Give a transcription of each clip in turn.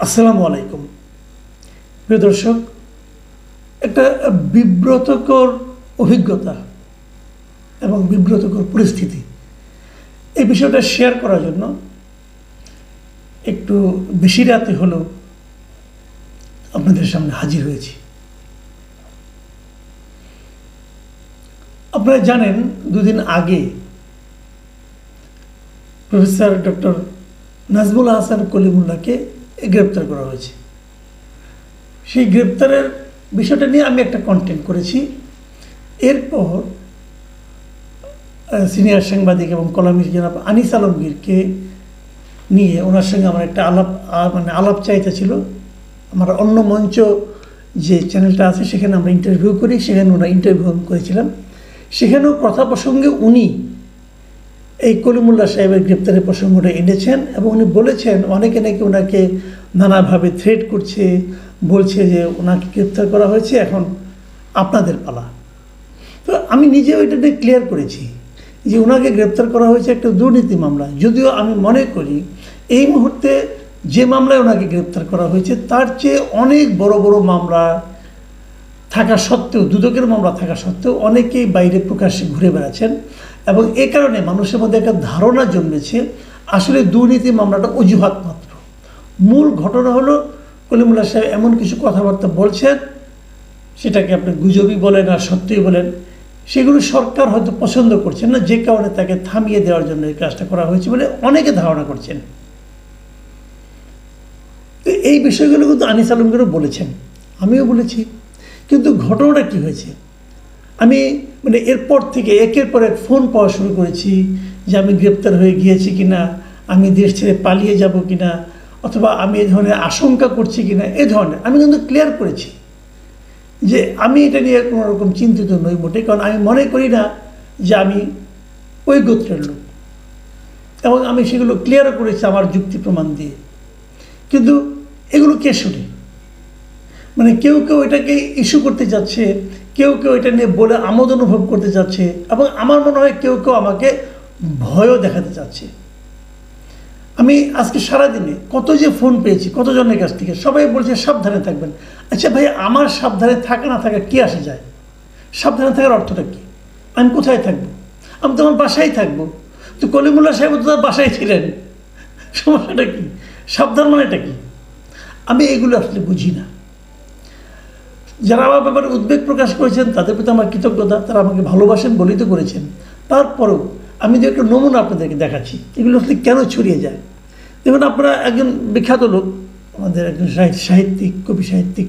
আসসালামু আলাইকুম প্রিয় দর্শক, একটা বিব্রতকর অভিজ্ঞতা এবং বিব্রতকর পরিস্থিতি, এই বিষয়টা শেয়ার করার জন্য একটু বেশি রাতে হলেও আপনাদের সামনে হাজির হয়েছি। আপনারা জানেন, দুদিন আগে প্রফেসর ডক্টর নাজমুল হাসান কলিমুল্লাহকে গ্রেপ্তার করা হয়েছে। সেই গ্রেপ্তারের বিষয়টা নিয়ে আমি একটা কন্টেন্ট করেছি। এরপর সিনিয়র সাংবাদিক এবং কলামিস্ট জনাব আনিস আলমগীরকে নিয়ে ওনার সঙ্গে আমার একটা আলাপ চাইতে ছিল। আমার অন্য মঞ্চ যে চ্যানেলটা আছে সেখানে আমরা ইন্টারভিউ করি, সেখানে ওনার ইন্টারভিউ করেছিলাম। সেখানেও কথা প্রসঙ্গে উনি এই কলিমুল্লাহ সাহেবের গ্রেপ্তারের প্রসঙ্গটা এনেছেন এবং উনি বলেছেন অনেকে নাকি ওনাকে নানাভাবে থ্রেট করছে, বলছে যে ওনাকে গ্রেপ্তার করা হয়েছে, এখন আপনাদের পালা। তো আমি নিজেও এটা নিয়ে ক্লিয়ার করেছি যে ওনাকে গ্রেপ্তার করা হয়েছে একটা দুর্নীতি মামলা। যদিও আমি মনে করি এই মুহূর্তে যে মামলায় ওনাকে গ্রেপ্তার করা হয়েছে তার চেয়ে অনেক বড় বড় মামলা থাকা সত্ত্বেও, দুদকের মামলা থাকা সত্ত্বেও অনেকেই বাইরে প্রকাশ্যে ঘুরে বেড়াচ্ছেন এবং এ কারণে মানুষের মধ্যে একটা ধারণা জন্মেছে আসলে দুর্নীতি মামলাটা অজুহাত মাত্র। মূল ঘটনা হলো কলিমুল্লাহ সাহেব এমন কিছু কথাবার্তা বলছেন, সেটাকে আপনি গুজবই বলেন আর সত্যিই বলেন, সেগুলো সরকার হয়তো পছন্দ করছেন না, যে কারণে তাকে থামিয়ে দেওয়ার জন্য এই কাজটা করা হয়েছে বলে অনেকে ধারণা করছেন। তো এই বিষয়গুলো কিন্তু আনিস আলমগীরও বলেছেন, আমিও বলেছি। কিন্তু ঘটনাটা কী হয়েছে, আমি এরপর থেকে একের পর এক ফোন পাওয়া শুরু করেছি যে আমি গ্রেপ্তার হয়ে গিয়েছি কিনা, আমি দেশ ছেড়ে পালিয়ে যাব কিনা, অথবা আমি এই ধরনের আশঙ্কা করছি কিনা। এই ধরনের আমি কিন্তু ক্লিয়ার করেছি যে আমি এটা নিয়ে কোনো রকম চিন্তিত নই মোটে, কারণ আমি মনে করি না যে আমি ওই গোত্রের লোক, এবং আমি সেগুলো ক্লিয়ারও করেছি আমার যুক্তি প্রমাণ দিয়ে। কিন্তু এগুলো কে শুনে? কেউ কেউ এটাকে ইস্যু করতে যাচ্ছে, কেউ কেউ এটা নিয়ে বলে আমোদ অনুভব করতে যাচ্ছে, এবং আমার মনে হয় কেউ কেউ আমাকে ভয়ও দেখাতে চাচ্ছে। আমি আজকে সারাদিনে কত যে ফোন পেয়েছি কতজনের কাছ থেকে, সবাই বলছে সাবধানে থাকবেন। আচ্ছা ভাই, আমার সাবধানে থাকা না থাকা কী আসে যায়? সাবধানে থাকার অর্থটা কী? আমি কোথায় থাকবো? আমি তো আমার বাসায় থাকবো। তো কলিমুল্লাহ সাহেব তো তার বাসায় ছিলেন, সমস্যাটা কী? সাবধান মানেটা কী? আমি এগুলো আসলে বুঝি না। যারা আমার ব্যাপারে উদ্বেগ প্রকাশ করেছেন তাদের প্রতি আমার কৃতজ্ঞতা, তারা আমাকে ভালোবাসেন বলেই তো করেছেন। তারপরেও আমি যে একটা নমুনা আপনাদেরকে দেখাচ্ছি এগুলো আসলে কেন ছড়িয়ে যায়। দেখুন, আপনারা একজন বিখ্যাত লোক, আমাদের একজন সাহিত্যিক, কবি সাহিত্যিক,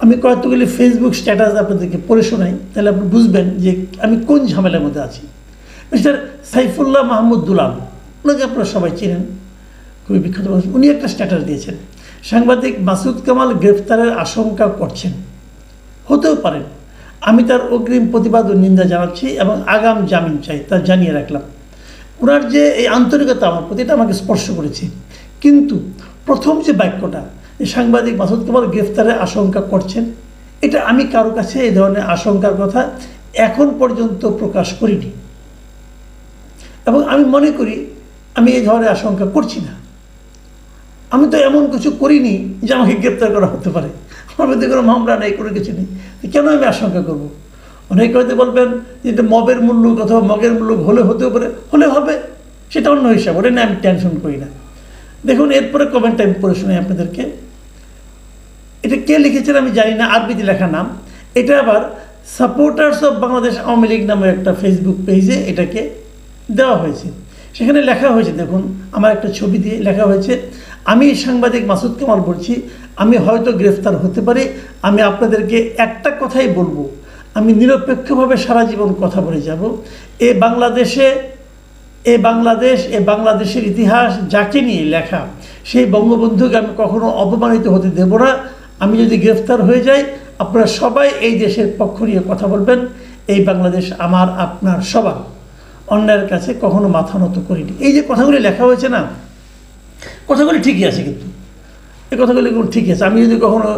আমি কয়েকগুলি ফেসবুক স্ট্যাটাস আপনাদেরকে পড়ে শোনাই, তাহলে আপনি বুঝবেন যে আমি কোন ঝামেলার মধ্যে আছি। মিস্টার সাইফুল্লাহ মাহমুদ দুলাল, ওনাকে আপনারা সবাই চেনেন, খুবই বিখ্যাত মানুষ। উনি একটা স্ট্যাটাস দিয়েছেন, সাংবাদিক মাসুদ কামাল গ্রেফতারের আশঙ্কা করছেন, হতেও পারেন, আমি তার অগ্রিম প্রতিবাদ ও নিন্দা জানাচ্ছি এবং আগাম জামিন চাই, তা জানিয়ে রাখলাম। ওনার যে এই আন্তরিকতা আমার প্রতি, এটা আমাকে স্পর্শ করেছে। কিন্তু প্রথম যে বাক্যটা, সাংবাদিক মাসুদ কামাল গ্রেফতারের আশঙ্কা করছেন, এটা আমি কারো কাছে এই ধরনের আশঙ্কার কথা এখন পর্যন্ত প্রকাশ করিনি, এবং আমি মনে করি আমি এই ধরনের আশঙ্কা করছি না। আমি তো এমন কিছু করিনি যে আমাকে গ্রেপ্তার করা হতে পারে, আমার মধ্যে কোনো মামলা নেই, কোনো কিছু নেই, কেন আমি আশঙ্কা করব? অনেকে হয়তো বলবেন যে এটা মবের মূল্য অথবা মগের মূল্য হতেও পারে, হলে হবে, সেটা অন্য হিসাব, ওটা নিয়ে আমি টেনশন করি না। দেখুন, এরপরে কমেন্টটা আমি পড়ে শোনাই আপনাদেরকে। এটা কে লিখেছেন আমি জানি না, আরবিতে লেখা নাম। এটা আবার সাপোর্টার্স অফ বাংলাদেশ আওয়ামী লীগ নামের একটা ফেসবুক পেজে এটাকে দেওয়া হয়েছে। সেখানে লেখা হয়েছে, দেখুন, আমার একটা ছবি দিয়ে লেখা হয়েছে, আমি সাংবাদিক মাসুদ কামাল বলছি, আমি হয়তো গ্রেফতার হতে পারি, আমি আপনাদেরকে একটা কথাই বলবো, আমি নিরপেক্ষভাবে সারা জীবন কথা বলে যাব। বাংলাদেশের ইতিহাস যাকে নিয়ে লেখা, সেই বঙ্গবন্ধুকে আমি কখনো অপমানিত হতে দেব না। আমি যদি গ্রেফতার হয়ে যাই, আপনারা সবাই এই দেশের পক্ষ নিয়ে কথা বলবেন। এই বাংলাদেশ আমার, আপনার সবার, অন্যায়ের কাছে কখনো মাথা নত করিনি। এই যে কথাগুলি লেখা হয়েছে না, কথাগুলি ঠিকই আছে, কিন্তু এই কথাগুলি ঠিকই আছে। আমি যদি কখনো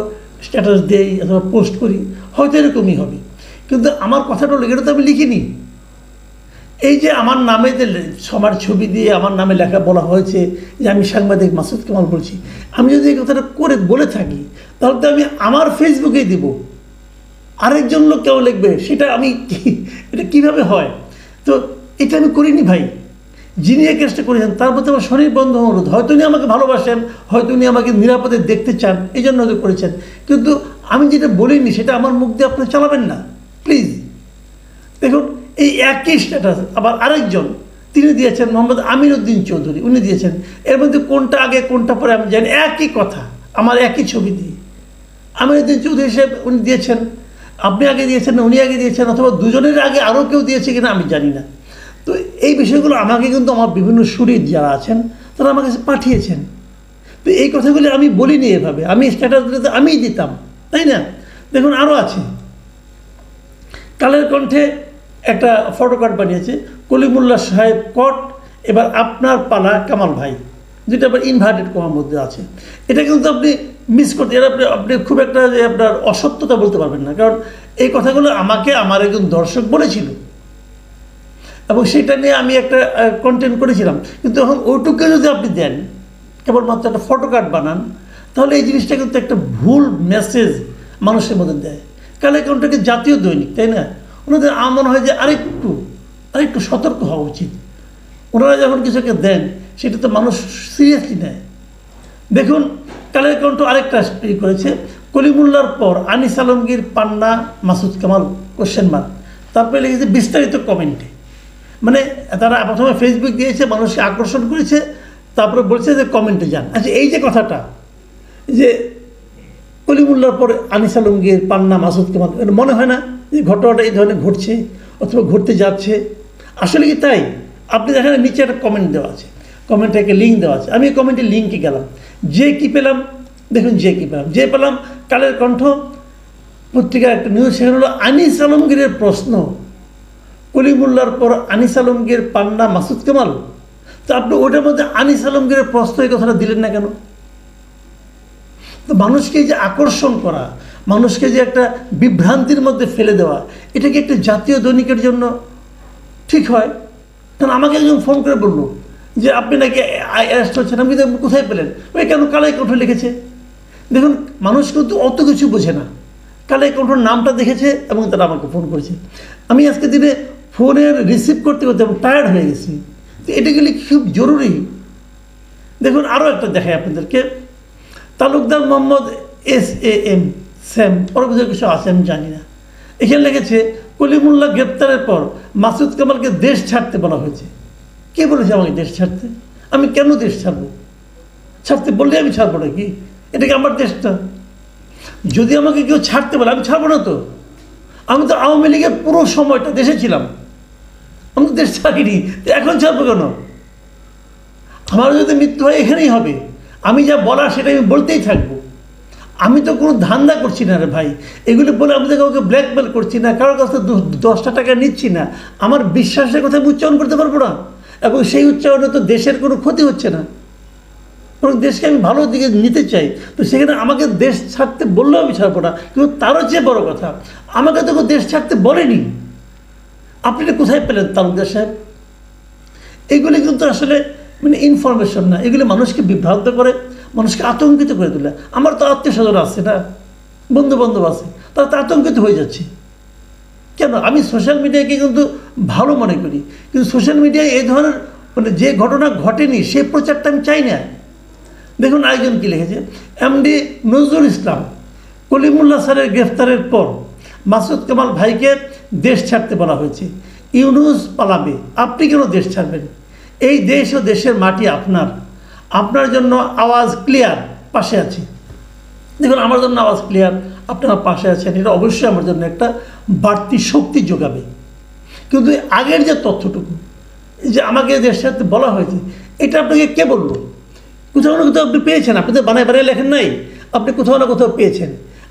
স্ট্যাটাস দেই অথবা পোস্ট করি হয়তো এরকমই হবে, কিন্তু আমার কথাটা হলো এটা তো আমি লিখিনি। এই যে আমার নামে যে সবার ছবি দিয়ে আমার নামে লেখা বলা হয়েছে যে আমি সাংবাদিক মাসুদ কামাল বলছি, আমি যদি এই কথাটা করে বলে থাকি তাহলে তো আমি আমার ফেসবুকেই দিব, আরেকজন লোক কেউ লিখবে, সেটা আমি এটা কীভাবে হয়? তো এটা আমি করিনি ভাই। যিনি এই কাজটা করেছেন তার প্রতি আমার স্বনির্বন্ধ অনুরোধ, হয়তো উনি আমাকে ভালোবাসেন, হয়তো উনি আমাকে নিরাপদে দেখতে চান, এই জন্য হয়তো করেছেন, কিন্তু আমি যেটা বলিনি সেটা আমার মুখ দিয়ে আপনি চালাবেন না প্লিজ। দেখুন এই একই স্ট্যাটাস আবার আরেকজন তিনি দিয়েছেন, মোহাম্মদ আমির উদ্দিন চৌধুরী, উনি দিয়েছেন। এর মধ্যে কোনটা আগে কোনটা পরে আমি জানি, একই কথা, আমার একই ছবি দিয়ে আমির উদ্দিন চৌধুরী সাহেব উনি দিয়েছেন, আপনি আগে দিয়েছেন না উনি আগে দিয়েছেন, অথবা দুজনের আগে আরও কেউ দিয়েছে কিনা আমি জানি না। তো এই বিষয়গুলো আমাকে কিন্তু আমার বিভিন্ন সুরিদ যারা আছেন তারা আমার কাছে পাঠিয়েছেন। তো এই কথাগুলি আমি বলিনি এভাবে, আমি স্ট্যাটাসগুলোতে আমিই দিতাম, তাই না? দেখুন আরও আছে, কালের কণ্ঠে একটা ফটোকার্ড বানিয়েছে, কলিমুল্লাহ সাহেব কট, এবার আপনার পালা কামাল ভাই, যেটা আবার ইনভার্টেড কমার মধ্যে আছে। এটা কিন্তু আপনি মিস করতে, এটা আপনি খুব একটা যে আপনার অসত্যতা বলতে পারবেন না, কারণ এই কথাগুলো আমাকে আমার একজন দর্শক বলেছিল এবং সেটা নিয়ে আমি একটা কন্টেন্ট করেছিলাম। কিন্তু এখন ওইটুকু যদি আপনি দেন, কেবলমাত্র একটা ফটোকার্ড বানান, তাহলে এই জিনিসটা কিন্তু একটা ভুল মেসেজ মানুষের মধ্যে দেয়। কালের কণ্ঠকে জাতীয় দৈনিক, তাই না? ওনাদের আমার মনে হয় যে আরেকটু সতর্ক হওয়া উচিত। ওনারা যখন কিছুকে দেন সেটা তো মানুষ সিরিয়াসলি নেয়। দেখুন কালের কণ্ঠ আরেকটা করেছে, কলিমুল্লাহর পর আনিস আলমগীর, পান্না, মাসুদ কামাল কোশ্চেন মার্ক, তারপরে লিখেছে বিস্তারিত কমেন্টে। মানে তারা প্রথমে ফেসবুক দিয়েছে, মানুষকে আকর্ষণ করেছে, তারপরে বলছে যে কমেন্টে যান। আচ্ছা এই যে কথাটা যে কলিমুল্লাহর পর আনিস আলমগীর, পান্না, মাসুদ কামাল, এটা মনে হয় না যে ঘটনাটা এই ধরনের ঘটছে অথবা ঘটতে যাচ্ছে? আসলে কি তাই? আপনি দেখেন নিচে একটা কমেন্ট দেওয়া আছে, কমেন্টে একটা লিঙ্ক দেওয়া আছে, আমি এই কমেন্টের লিঙ্কে গেলাম, যে কি পেলাম দেখুন, যে পেলাম কালের কণ্ঠ পত্রিকার একটা নিউজ, সেখানে হলো আনিস আলমগীরের প্রশ্ন, কলিমুল্লাহর পর আনিস আলমগীর, পান্না, মাসুদ কামাল। তো আপনি ওটার মধ্যে আনিস আলমগীরের প্রশ্ন এই কথাটা দিলেন না কেন? তো মানুষকে যে আকর্ষণ করা, মানুষকে যে একটা বিভ্রান্তির মধ্যে ফেলে দেওয়া, এটা কি একটা জাতীয় দৈনিকের জন্য ঠিক হয়? কারণ আমাকে একজন ফোন করে বললো যে আপনি নাকি অ্যারেস্ট হচ্ছেন। আমি কোথায় পেলেন? ওই কেন কালাই কণ্ঠ লিখেছে। দেখুন মানুষ কিন্তু অত কিছু বোঝে না, কালাই কণ্ঠর নামটা দেখেছে এবং তারা আমাকে ফোন করেছে। আমি আজকে দিনে ফোনের রিসিভ করতে করতে আমি টায়ার্ড হয়ে গেছি। তো এটা গেলে খুব জরুরি। দেখুন আরও একটা দেখায় আপনাদেরকে, তালুকদার মোহাম্মদ SAM স্যাম, পরবর্তী কিছু আছে আমি জানি না, এখানে লিখেছে কলিমুল্লাহ গ্রেপ্তারের পর মাসুদ কামালকে দেশ ছাড়তে বলা হয়েছে। কে বলেছে আমাকে দেশ ছাড়তে? আমি কেন দেশ ছাড়বো? ছাড়তে বললে আমি ছাড়বো নাকি? এটা কি আমার দেশটা? যদি আমাকে কেউ ছাড়তে বলে আমি ছাড়বো না। তো আমি তো আওয়ামী লীগের পুরো সময়টা দেশে ছিলাম, আমি তো দেশ ছাড়িনি, এখন ছাড়বো কেন? আমার যদি মৃত্যু হয় এখানেই হবে, আমি যা বলার সেটা আমি বলতেই থাকবো। আমি তো কোনো ধান্দা করছি না রে ভাই, এগুলি বলে আমি তো কাউকে ব্ল্যাকমেল করছি না, কারোর কাছ থেকে 10টা টাকা নিচ্ছি না। আমার বিশ্বাসের কথা আমি উচ্চারণ করতে পারবো না, এবং সেই উচ্চারণে তো দেশের কোনো ক্ষতি হচ্ছে না, বরং দেশকে আমি ভালো দিকে নিতে চাই। তো সেখানে আমাকে দেশ ছাড়তে বললেও আমি ছাড়বো না। কিন্তু তারও চেয়ে বড় কথা, আমাকে তো দেশ ছাড়তে বলেনি। আপনি এটা কোথায় পেলেন তালুকদার সাহেব? এগুলি কিন্তু আসলে মানে ইনফরমেশন না, এগুলি মানুষকে বিভ্রান্ত করে, মানুষকে আতঙ্কিত করে তোলে। আমার তো আত্মীয় স্বজন আছে না, বন্ধু বান্ধব আছে, তারা তো আতঙ্কিত হয়ে যাচ্ছে। কেন? আমি সোশ্যাল মিডিয়াকে কিন্তু ভালো মনে করি, কিন্তু সোশ্যাল মিডিয়ায় এই ধরনের মানে যে ঘটনা ঘটেনি সেই প্রচারটা আমি চাই না। দেখুন আরেকজন কী লিখেছে, MD নজরুল ইসলাম, কলিমুল্লাহ স্যারের গ্রেফতারের পর মাসুদ কামাল ভাইকে দেশ ছাড়তে বলা হয়েছে, ইউনুস পালাবে, আপনি কেন দেশ ছাড়বেন? এই দেশ ও দেশের মাটি আপনার জন্য আওয়াজ ক্লিয়ার, পাশে আছি। দেখুন আমার জন্য আওয়াজ ক্লিয়ার, আপনারা পাশে আছেন, এটা অবশ্যই আমার জন্য একটা বাড়তি শক্তি যোগাবে। কিন্তু আগের যে তথ্যটুকু যে আমাকে দেশ ছাড়তে বলা হয়েছে, এটা আপনাকে কে বললো? কোথাও না কোথাও আপনি পেয়েছেন, আপনি তো বানায় লেখেন নাই, আপনি কোথাও না কোথাও পেয়েছেন।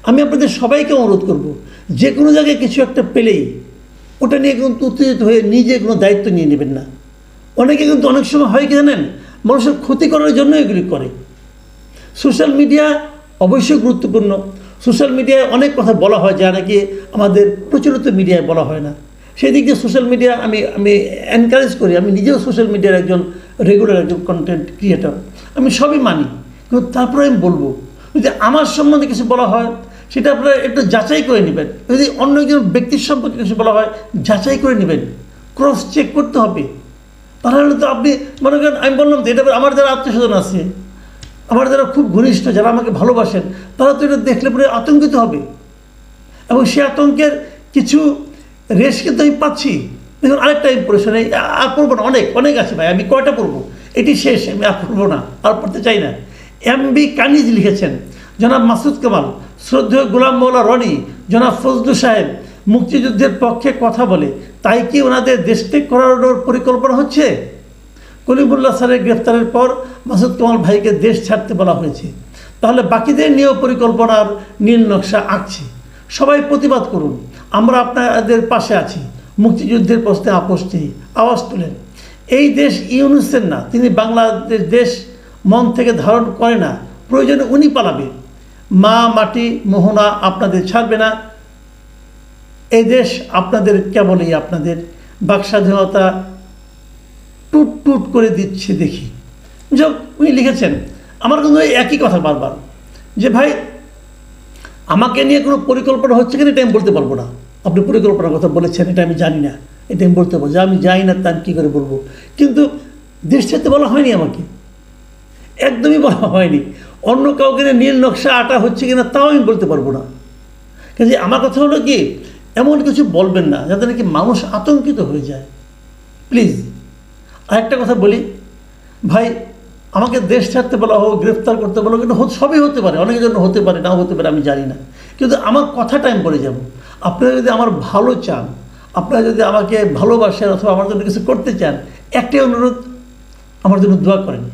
আমি আপনাদের সবাইকে অনুরোধ করব, যে কোনো জায়গায় কিছু একটা পেলেই ওটা নিয়ে কিন্তু উত্তেজিত হয়ে নিজে কোনো দায়িত্ব নিয়ে নেবেন না। অনেকে কিন্তু অনেক সময় হয় কি জানেন, মানুষের ক্ষতি করার জন্য এগুলি করে। সোশ্যাল মিডিয়া অবশ্যই গুরুত্বপূর্ণ, সোশ্যাল মিডিয়ায় অনেক কথা বলা হয় যা নাকি আমাদের প্রচলিত মিডিয়ায় বলা হয় না। সেই দিক দিয়ে সোশ্যাল মিডিয়া আমি আমি এনকারেজ করি। আমি নিজেও সোশ্যাল মিডিয়ার একজন রেগুলার একজন কন্টেন্ট ক্রিয়েটর, আমি সবই মানি। কিন্তু তারপরে আমি বলবো, যদি আমার সম্বন্ধে কিছু বলা হয় সেটা আপনারা একটু যাচাই করে নেবেন। যদি অন্য একজন ব্যক্তির সম্পর্কে কিছু বলা হয় যাচাই করে নেবেন, ক্রস চেক করতে হবে। তাহলে তো আপনি মনে করেন, আমি বললাম তো এটা আমার যারা আত্মীয়স্বজন আছে, আমার যারা খুব ঘনিষ্ঠ, যারা আমাকে ভালোবাসেন, তারা তো এটা দেখলে পরে আতঙ্কিত হবে, এবং সে আতঙ্কের কিছু রেশ কিন্তু আমি পাচ্ছি। দেখুন আরেকটা ইম্প্রেশন, আর পড়বো না, অনেক অনেক আছে ভাই, আমি কয়টা পড়বো, এটি শেষ, আমি আর পড়বো না, আর পড়তে চাই না। এমবি কানিজ লিখেছেন, জনাব মাসুদ কামাল, শ্রদ্ধেয় গোলাম মৌলা রনি, জনাব ফজলু সাহেব মুক্তিযুদ্ধের পক্ষে কথা বলে, তাই কি ওনাদের দেশত্যাগ করানোর পরিকল্পনা হচ্ছে? কলিমুল্লাহ স্যারের গ্রেফতারের পর মাসুদ কামাল ভাইকে দেশ ছাড়তে বলা হয়েছে, তাহলে বাকিদের নিয়েও পরিকল্পনার নীল নকশা আঁকছি। সবাই প্রতিবাদ করুন, আমরা আপনাদের পাশে আছি। মুক্তিযুদ্ধের প্রশ্নে আপোষ নেই, আওয়াজ তুলেন। এই দেশ ইউনুসের না, তিনি বাংলাদেশ দেশ মন থেকে ধারণ করে না, প্রয়োজনে উনি পালাবে। মা মাটি মোহনা আপনাদের ছাড়বে না, এই দেশ আপনাদের, কেবলই আপনাদের। বাক স্বাধীনতা টুট টুট করে দিচ্ছে দেখি। যাক, উনি লিখেছেন, আমার কিন্তু একই কথা বারবার, যে ভাই আমাকে নিয়ে কোনো পরিকল্পনা হচ্ছে কিনা এটা আমি বলতে পারবো না। আপনি পরিকল্পনার কথা বলেছেন, এটা আমি জানি না, এটা আমি বলতে পারবো, যে আমি জানি না তা আমি কী করে বলবো। কিন্তু দেশ ছাড়তে বলা হয়নি আমাকে, একদমই বলা হয়নি। অন্য কাউকে নীল নকশা আটা হচ্ছে কিনা তাও আমি বলতে পারবো না। কিন্তু আমার কথা হলো কি, এমন কিছু বলবেন না যাতে নাকি মানুষ আতঙ্কিত হয়ে যায়, প্লিজ। আরেকটা কথা বলি ভাই, আমাকে দেশ ছাড়তে বলা হোক, গ্রেফতার করতে বলা হোক, কিন্তু সবই হতে পারে, অনেকের জন্য হতে পারে, নাও হতে পারে, আমি জানি না। কিন্তু আমার কথাটা আমি বলে যাব, আপনারা যদি আমার ভালো চান, আপনারা যদি আমাকে ভালোবাসেন অথবা আমার জন্য কিছু করতে চান, একটাই অনুরোধ, আমার জন্য দোয়া করেন।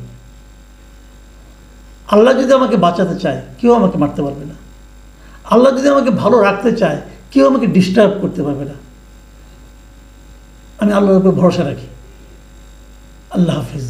আল্লাহ যদি আমাকে বাঁচাতে চায়, কেউ আমাকে মারতে পারবে না। আল্লাহ যদি আমাকে ভালো রাখতে চায়, কেউ আমাকে ডিস্টার্ব করতে পারবে না। আমি আল্লাহর উপর ভরসা রাখি। আল্লাহ হাফিজ।